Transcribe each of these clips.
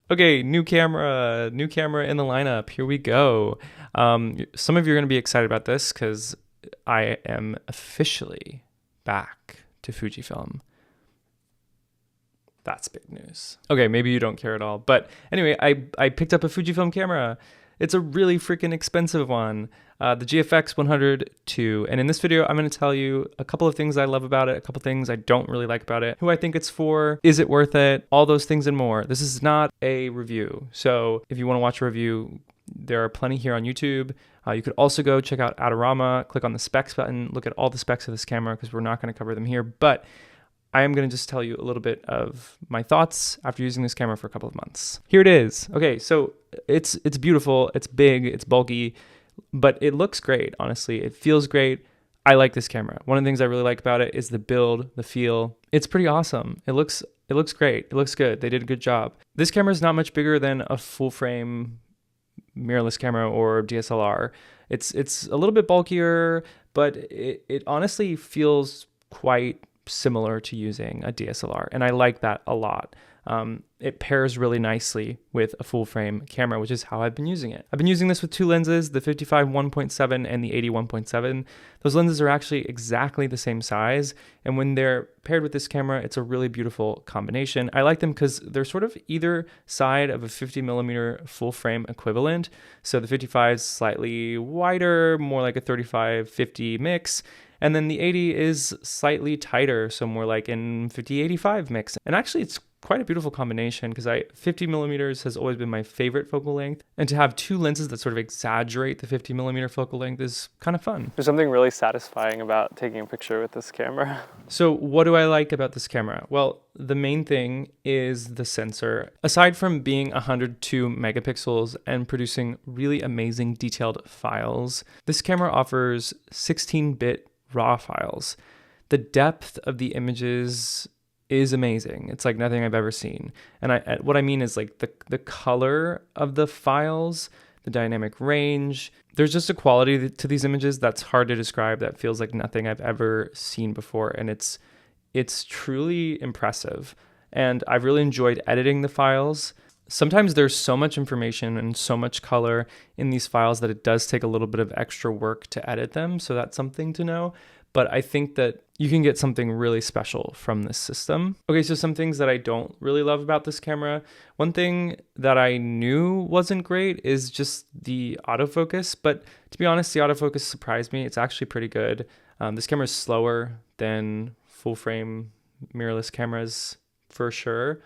Okay, new camera in the lineup. Here we go. Some of you are going to be excited about this because I am officially back to Fujifilm. That's big news. Okay, maybe you don't care at all. But anyway, I picked up a Fujifilm camera. It's a really freaking expensive one, the GFX 102. And in this video, I'm going to tell you a couple of things I love about it, a couple things I don't really like about it, who I think it's for, is it worth it, all those things and more. This is not a review. So if you want to watch a review, there are plenty here on YouTube. You could also go check out Adorama, click on the specs button, look at all the specs of this camera because we're not going to cover them here. But I am going to just tell you a little bit of my thoughts after using this camera for a couple of months. Here it is. Okay, so it's beautiful, it's big, it's bulky, but it looks great, honestly. It feels great. I like this camera. One of the things I really like about it is the build, the feel. It's pretty awesome. It looks great. It looks good. They did a good job. This camera is not much bigger than a full frame mirrorless camera or DSLR. It's a little bit bulkier, but it honestly feels quite similar to using a DSLR, and I like that a lot. It pairs really nicely with a full frame camera, which is how I've been using it. I've been using this with two lenses, the 55 1.7 and the 80 1.7. Those lenses are actually exactly the same size, and when they're paired with this camera, it's a really beautiful combination. I like them because they're sort of either side of a 50 millimeter full frame equivalent. So the 55 is slightly wider, more like a 35-50 mix, and then the 80 is slightly tighter, so more like in 50-85 mix. And actually it's quite a beautiful combination because 50 millimeters has always been my favorite focal length. And to have two lenses that sort of exaggerate the 50 millimeter focal length is kind of fun. There's something really satisfying about taking a picture with this camera. So what do I like about this camera? Well, the main thing is the sensor. Aside from being 102 megapixels and producing really amazing detailed files, this camera offers 16-bit raw files. The depth of the images is amazing. It's like nothing I've ever seen. And what I mean is like the color of the files, the dynamic range. There's just a quality to these images that's hard to describe, that feels like nothing I've ever seen before. And it's truly impressive. And I've really enjoyed editing the files. Sometimes there's so much information and so much color in these files that it does take a little bit of extra work to edit them. So that's something to know. But I think that you can get something really special from this system. Okay, so some things that I don't really love about this camera. One thing that I knew wasn't great is just the autofocus. But to be honest, the autofocus surprised me. It's actually pretty good. This camera is slower than full frame mirrorless cameras for sure.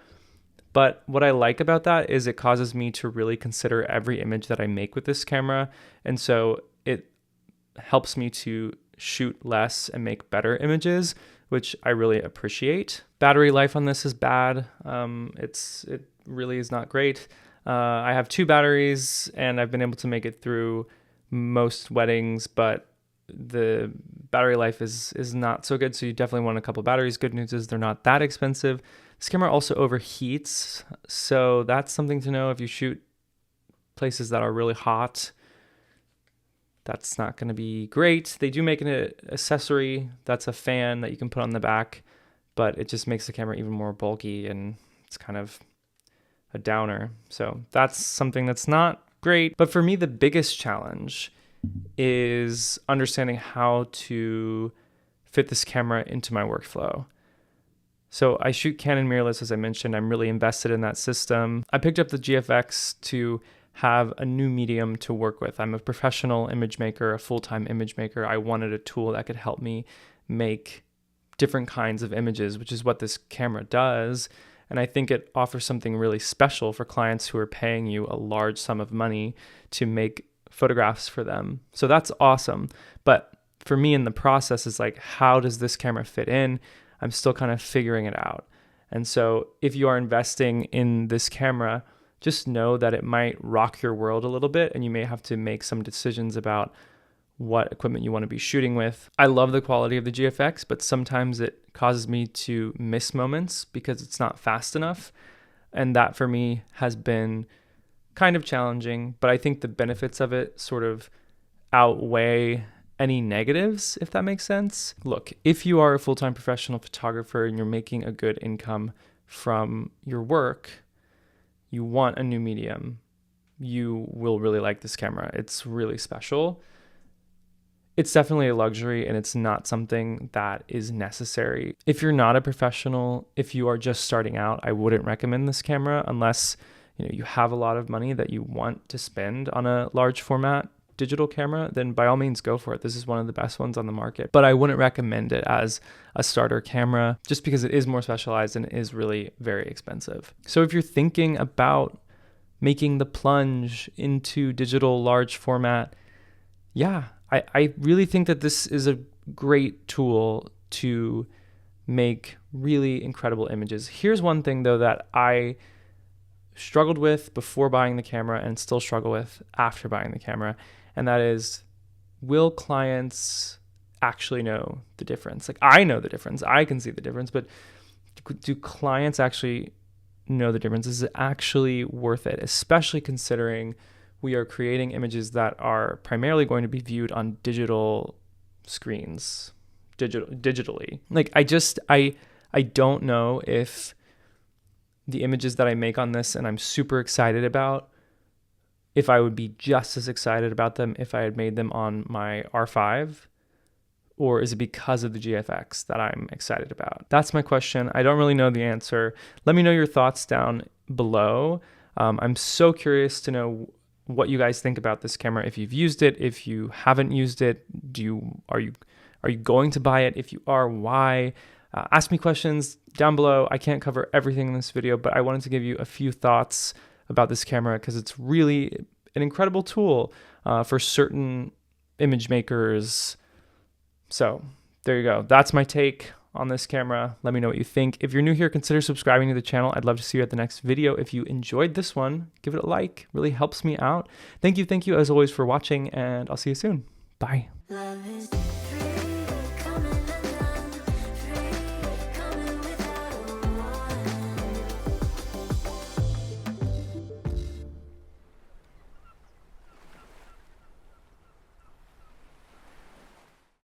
But what I like about that is it causes me to really consider every image that I make with this camera. And so it helps me to shoot less and make better images, which I really appreciate. Battery life on this is bad. It really is not great. I have two batteries and I've been able to make it through most weddings, but the battery life is not so good. So you definitely want a couple batteries. Good news is they're not that expensive. This camera also overheats, so that's something to know. If you shoot places that are really hot, that's not going to be great. They do make an accessory that's a fan that you can put on the back, but it just makes the camera even more bulky and it's kind of a downer. So that's something that's not great. But for me, the biggest challenge is understanding how to fit this camera into my workflow. So I shoot Canon mirrorless, as I mentioned. I'm really invested in that system. I picked up the GFX to have a new medium to work with. I'm a professional image maker, a full-time image maker. I wanted a tool that could help me make different kinds of images, which is what this camera does. And I think it offers something really special for clients who are paying you a large sum of money to make photographs for them. So that's awesome. But for me in the process is like, how does this camera fit in? I'm still kind of figuring it out. And so if you are investing in this camera, just know that it might rock your world a little bit and you may have to make some decisions about what equipment you want to be shooting with. I love the quality of the GFX, but sometimes it causes me to miss moments because it's not fast enough. And that for me has been kind of challenging, but I think the benefits of it sort of outweigh any negatives, if that makes sense. Look, if you are a full-time professional photographer and you're making a good income from your work, you want a new medium, you will really like this camera. It's really special. It's definitely a luxury, and it's not something that is necessary. If you're not a professional, if you are just starting out, I wouldn't recommend this camera unless you have a lot of money that you want to spend on a large format digital camera. Then by all means go for it. This is one of the best ones on the market, but I wouldn't recommend it as a starter camera just because it is more specialized and is really very expensive. So if you're thinking about making the plunge into digital large format, yeah, I really think that this is a great tool to make really incredible images. Here's one thing though that I struggled with before buying the camera and still struggle with after buying the camera, and that is, will clients actually know the difference? Like, I know the difference, I can see the difference, but do clients actually know the difference? Is it actually worth it, especially considering we are creating images that are primarily going to be viewed on digital screens, digitally. Like, I don't know if the images that I make on this and I'm super excited about, if I would be just as excited about them if I had made them on my R5, or is it because of the GFX that I'm excited about? That's my question. I don't really know the answer. Let me know your thoughts down below. I'm so curious to know what you guys think about this camera. If you've used it, if you haven't used it, are you going to buy it? If you are, why? Ask me questions down below. I can't cover everything in this video, but I wanted to give you a few thoughts about this camera because it's really an incredible tool for certain image makers. So there you go. That's my take on this camera. Let me know what you think. If you're new here, consider subscribing to the channel. I'd love to see you at the next video. If you enjoyed this one, give it a like. It really helps me out. Thank you as always for watching, and I'll see you soon. Bye.